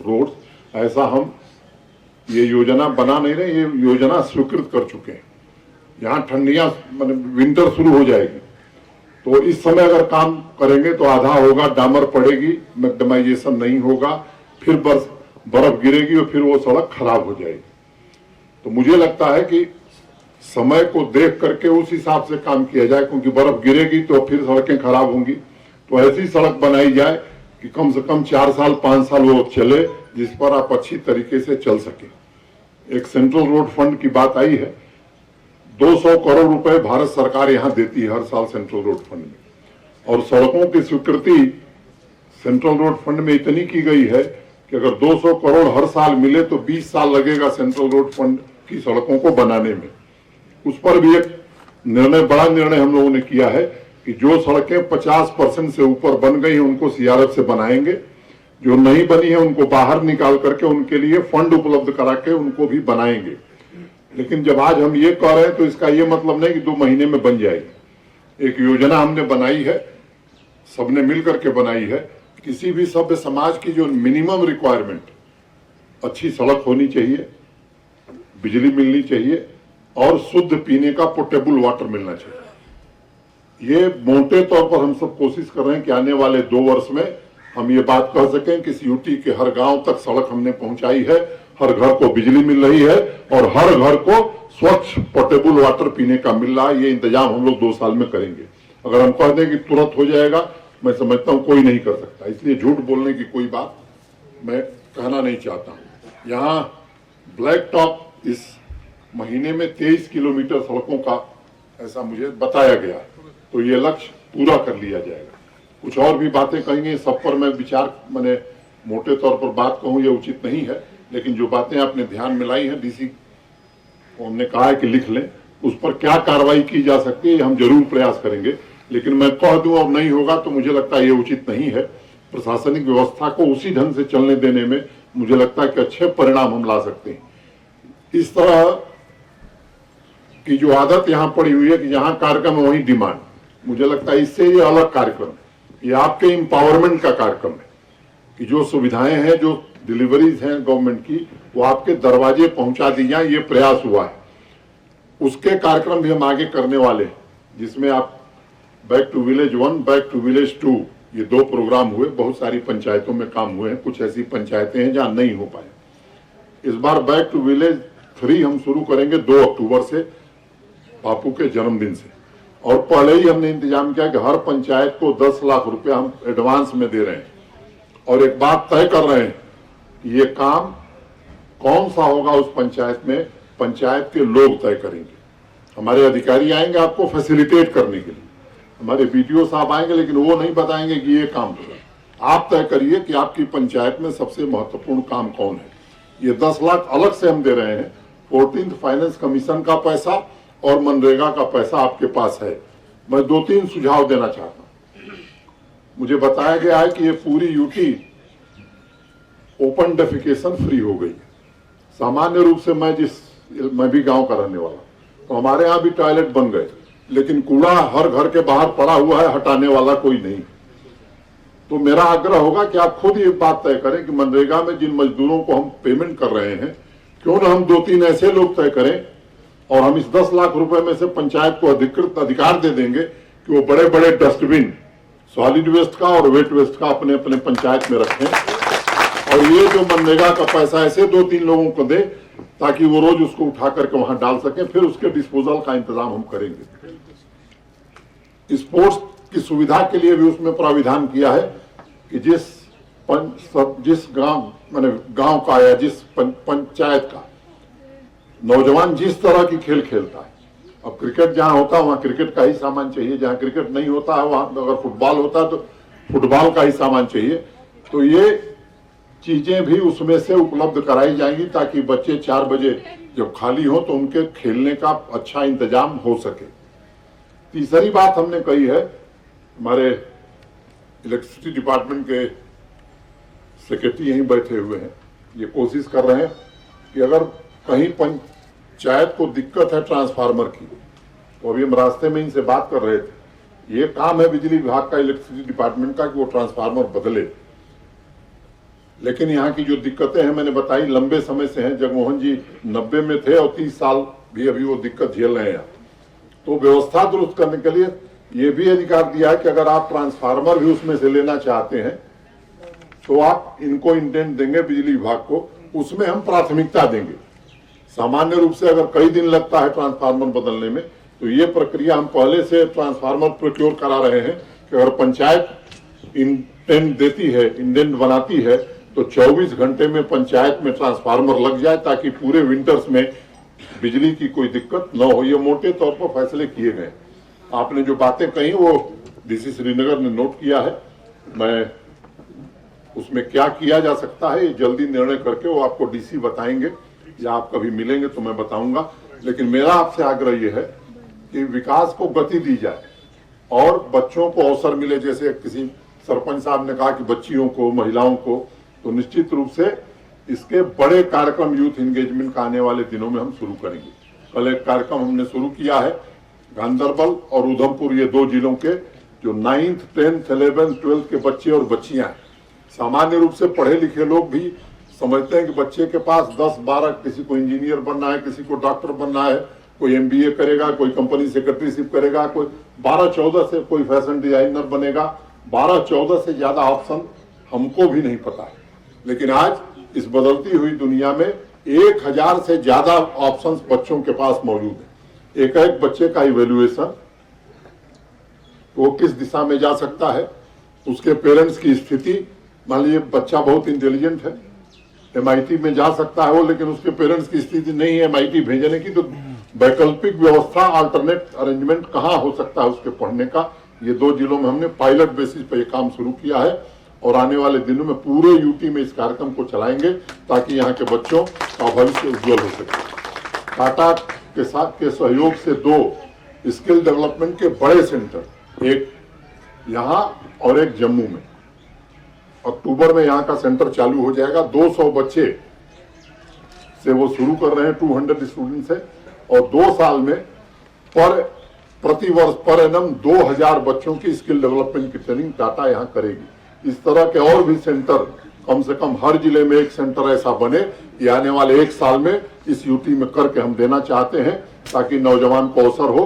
Road ऐसा हम ये योजना बना नहीं रहे, ये योजना स्वीकृत कर चुके हैं। यहाँ ठंडियां विंटर शुरू हो जाएगी तो इस समय अगर काम करेंगे तो आधा होगा, डामर पड़ेगी, मैग्नेटाइजेशन नहीं होगा, फिर बर्फ गिरेगी और फिर वो सड़क खराब हो जाएगी। तो मुझे लगता है कि समय को देख करके उस हिसाब से काम किया जाए, क्योंकि बर्फ गिरेगी तो फिर सड़कें खराब होंगी। तो ऐसी सड़क बनाई जाए कि कम से कम 4 साल 5 साल वो चले, जिस पर आप अच्छी तरीके से चल सके। एक सेंट्रल रोड फंड की बात आई है, 200 करोड़ रुपए भारत सरकार यहाँ देती है हर साल सेंट्रल रोड फंड में, और सड़कों की स्वीकृति सेंट्रल रोड फंड में इतनी की गई है कि अगर 200 करोड़ हर साल मिले तो 20 साल लगेगा सेंट्रल रोड फंड की सड़कों को बनाने में। उस पर भी एक बड़ा निर्णय हम लोगों ने किया है कि जो सड़कें 50% से ऊपर बन गई हैं उनको सीआरएफ से बनाएंगे, जो नहीं बनी है उनको बाहर निकाल करके उनके लिए फंड उपलब्ध करा के उनको भी बनाएंगे। लेकिन जब आज हम ये कह रहे हैं तो इसका ये मतलब नहीं कि 2 महीने में बन जाएगी। एक योजना हमने बनाई है, सबने मिल करके बनाई है। किसी भी सभ्य समाज की जो मिनिमम रिक्वायरमेंट, अच्छी सड़क होनी चाहिए, बिजली मिलनी चाहिए और शुद्ध पीने का पोर्टेबल वाटर मिलना चाहिए। ये मोटे तौर पर हम सब कोशिश कर रहे हैं कि आने वाले 2 वर्ष में हम ये बात कह सकें कि यूटी के हर गांव तक सड़क हमने पहुंचाई है, हर घर को बिजली मिल रही है और हर घर को स्वच्छ पोर्टेबल वाटर पीने का मिल रहा है। ये इंतजाम हम लोग 2 साल में करेंगे। अगर हम कह दें कि तुरंत हो जाएगा, मैं समझता हूं कोई नहीं कर सकता। इसलिए झूठ बोलने की कोई बात मैं कहना नहीं चाहता हूं। यहाँ ब्लैक टॉप इस महीने में 23 किलोमीटर सड़कों का ऐसा मुझे बताया गया, तो ये लक्ष्य पूरा कर लिया जाएगा। कुछ और भी बातें कहेंगे, सब पर मैं विचार मैंने मोटे तौर पर बात कहूं ये उचित नहीं है, लेकिन जो बातें आपने ध्यान में लाई हैं डीसी को हमने कहा है कि लिख लें, उस पर क्या कार्रवाई की जा सकती है हम जरूर प्रयास करेंगे। लेकिन मैं कह दूं और नहीं होगा तो मुझे लगता है ये उचित नहीं है। प्रशासनिक व्यवस्था को उसी ढंग से चलने देने में मुझे लगता है कि अच्छे परिणाम हम ला सकते हैं। इस तरह की जो आदत यहाँ पड़ी हुई है कि जहाँ कार्यक्रम है वहीं डिमांड, मुझे लगता है इससे ये अलग कार्यक्रम है, ये आपके एम्पावरमेंट का कार्यक्रम है कि जो सुविधाएं हैं, जो डिलीवरीज हैं गवर्नमेंट की, वो आपके दरवाजे पहुंचा दी जाए, ये प्रयास हुआ है। उसके कार्यक्रम भी हम आगे करने वाले हैं, जिसमें आप back to village 1, back to village 2, ये 2 प्रोग्राम हुए। बहुत सारी पंचायतों में काम हुए हैं, कुछ ऐसी पंचायतें हैं जहां नहीं हो पाए। इस बार बैक टू विलेज 3 हम शुरू करेंगे 2 अक्टूबर से, बापू के जन्मदिन से। और पहले ही हमने इंतजाम किया कि हर पंचायत को 10 लाख रुपया हम एडवांस में दे रहे हैं, और एक बात तय कर रहे हैं कि ये काम कौन सा होगा उस पंचायत में, पंचायत के लोग तय करेंगे। हमारे अधिकारी आएंगे आपको फैसिलिटेट करने के लिए, हमारे बीडीओ साहब आएंगे, लेकिन वो नहीं बताएंगे कि ये काम होगा। आप तय करिए कि आपकी पंचायत में सबसे महत्वपूर्ण काम कौन है। ये 10 लाख अलग से हम दे रहे हैं। 14th फाइनेंस कमीशन का पैसा और मनरेगा का पैसा आपके पास है। मैं 2-3 सुझाव देना चाहता हूं। मुझे बताया गया है कि ये पूरी यूटी ओपन डेफिकेशन फ्री हो गई। सामान्य रूप से मैं भी गांव का रहने वाला, तो हमारे यहाँ भी टॉयलेट बन गए, लेकिन कूड़ा हर घर के बाहर पड़ा हुआ है, हटाने वाला कोई नहीं। तो मेरा आग्रह होगा कि आप खुद ये बात तय करें कि मनरेगा में जिन मजदूरों को हम पेमेंट कर रहे हैं, क्यों ना हम 2-3 ऐसे लोग तय करें और हम इस 10 लाख रुपए में से पंचायत को अधिकृत अधिकार दे देंगे कि वो बड़े बड़े डस्टबिन सॉलिड वेस्ट का और वेट वेस्ट का अपने अपने पंचायत में रखें, और ये जो मनरेगा का पैसा ऐसे 2-3 लोगों को दे ताकि वो रोज उसको उठा करके वहां डाल सके, फिर उसके डिस्पोजल का इंतजाम हम करेंगे। स्पोर्ट्स की सुविधा के लिए भी उसमें प्राविधान किया है कि जिस गांव माने गांव का या जिस पंचायत का नौजवान जिस तरह की खेल खेलता है, अब क्रिकेट जहां होता है वहां क्रिकेट का ही सामान चाहिए, जहां क्रिकेट नहीं होता है वहां अगर फुटबॉल होता है तो फुटबॉल का ही सामान चाहिए। तो ये चीजें भी उसमें से उपलब्ध कराई जाएंगी ताकि बच्चे 4 बजे जब खाली हो तो उनके खेलने का अच्छा इंतजाम हो सके। तीसरी बात हमने कही है, हमारे इलेक्ट्रिसिटी डिपार्टमेंट के सेक्रेटरी यहीं बैठे हुए हैं, ये कोशिश कर रहे हैं कि अगर कहीं पंचायत को दिक्कत है ट्रांसफार्मर की, तो अभी हम रास्ते में इनसे बात कर रहे थे, ये काम है बिजली विभाग का, इलेक्ट्रिसिटी डिपार्टमेंट का कि वो ट्रांसफार्मर बदले। लेकिन यहाँ की जो दिक्कतें हैं मैंने बताई लंबे समय से हैं। जगमोहन जी 90 में थे और 30 साल भी अभी वो दिक्कत झेल रहे हैं। तो व्यवस्था दुरुस्त करने के लिए ये भी अधिकार दिया है कि अगर आप ट्रांसफार्मर भी उसमें से लेना चाहते हैं तो आप इनको इंटेंट देंगे बिजली विभाग को, उसमें हम प्राथमिकता देंगे। सामान्य रूप से अगर कई दिन लगता है ट्रांसफार्मर बदलने में, तो ये प्रक्रिया हम पहले से ट्रांसफार्मर प्रोक्योर करा रहे हैं कि अगर पंचायत इंटेंट देती है, इंडेंट बनाती है, तो 24 घंटे में पंचायत में ट्रांसफार्मर लग जाए ताकि पूरे विंटर्स में बिजली की कोई दिक्कत न हो। ये मोटे तौर पर फैसले किए गए। आपने जो बातें कही वो डीसी श्रीनगर ने नोट किया है, मैं उसमें क्या किया जा सकता है ये जल्दी निर्णय करके वो आपको डीसी बताएंगे, या आप कभी मिलेंगे तो मैं बताऊंगा। लेकिन मेरा आपसे आग्रह ये है कि विकास को गति दी जाए और बच्चों को अवसर मिले। जैसे किसी सरपंच साहब ने कहा कि बच्चियों को, महिलाओं को, तो निश्चित रूप से इसके बड़े कार्यक्रम यूथ एंगेजमेंट का आने वाले दिनों में हम शुरू करेंगे। कल एक कार्यक्रम हमने शुरू किया है, गांधरबल और उधमपुर, ये 2 जिलों के जो 9th, 10th, 11th, 12th के बच्चे और बच्चियां हैं। सामान्य रूप से पढ़े लिखे लोग भी समझते हैं कि बच्चे के पास 10-12, किसी को इंजीनियर बनना है, किसी को डॉक्टर बनना है, कोई MBA करेगा, कोई कंपनी सेक्रेटरीशिप करेगा, कोई 12-14 से कोई फैशन डिजाइनर बनेगा। 12-14 से ज्यादा ऑप्शन हमको भी नहीं पता है, लेकिन आज इस बदलती हुई दुनिया में 1000 से ज्यादा ऑप्शंस बच्चों के पास मौजूद है। एक बच्चे का इवेल्युएशन, वो किस दिशा में जा सकता है, उसके पेरेंट्स की स्थिति, मान लीजिए बच्चा बहुत इंटेलिजेंट है, MIT में जा सकता है वो, लेकिन उसके पेरेंट्स की स्थिति नहीं है MIT भेजने की, तो वैकल्पिक व्यवस्था, अल्टरनेट अरेंजमेंट कहाँ हो सकता है उसके पढ़ने का। ये 2 जिलों में हमने पायलट बेसिस पर यह काम शुरू किया है और आने वाले दिनों में पूरे यूटी में इस कार्यक्रम को चलाएंगे ताकि यहाँ के बच्चों का भविष्य उज्जवल हो सके। टाटा के साथ के सहयोग से 2 स्किल डेवलपमेंट के बड़े सेंटर, एक यहाँ और एक जम्मू में, अक्टूबर में यहाँ का सेंटर चालू हो जाएगा। 200 बच्चे से वो शुरू कर रहे हैं, 200 स्टूडेंट से, और 2 साल में प्रति वर्ष पर एनम 2000 बच्चों की स्किल डेवलपमेंट की ट्रेनिंग टाटा यहाँ करेगी। इस तरह के और भी सेंटर, कम से कम हर जिले में एक सेंटर ऐसा बने, ये आने वाले 1 साल में इस यूटी में करके हम देना चाहते हैं ताकि नौजवान को अवसर हो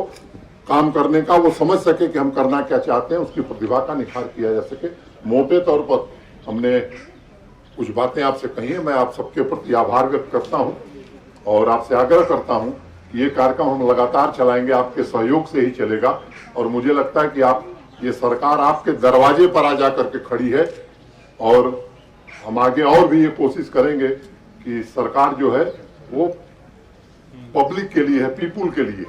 काम करने का, वो समझ सके कि हम करना क्या चाहते हैं, उसकी प्रतिभा का निखार किया जा सके। मोटे तौर पर हमने कुछ बातें आपसे कही है, मैं आप सबके प्रति आभार व्यक्त करता हूं और आपसे आग्रह करता हूं कि ये कार्यक्रम हम लगातार चलाएंगे, आपके सहयोग से ही चलेगा। और मुझे लगता है कि आप, ये सरकार आपके दरवाजे पर आ जा करके खड़ी है और हम आगे और भी ये कोशिश करेंगे कि सरकार जो है वो पब्लिक के लिए है, पीपुल के लिए।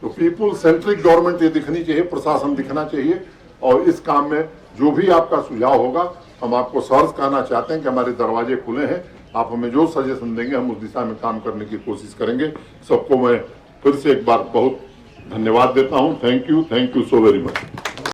तो पीपुल सेंट्रिक गवर्नमेंट ये दिखनी चाहिए, प्रशासन दिखना चाहिए। और इस काम में जो भी आपका सुझाव होगा, हम आपको सहर्ष कहना चाहते हैं कि हमारे दरवाजे खुले हैं, आप हमें जो सजेशन देंगे हम उस दिशा में काम करने की कोशिश करेंगे। सबको मैं फिर से एक बार बहुत धन्यवाद देता हूं। Thank you so very much.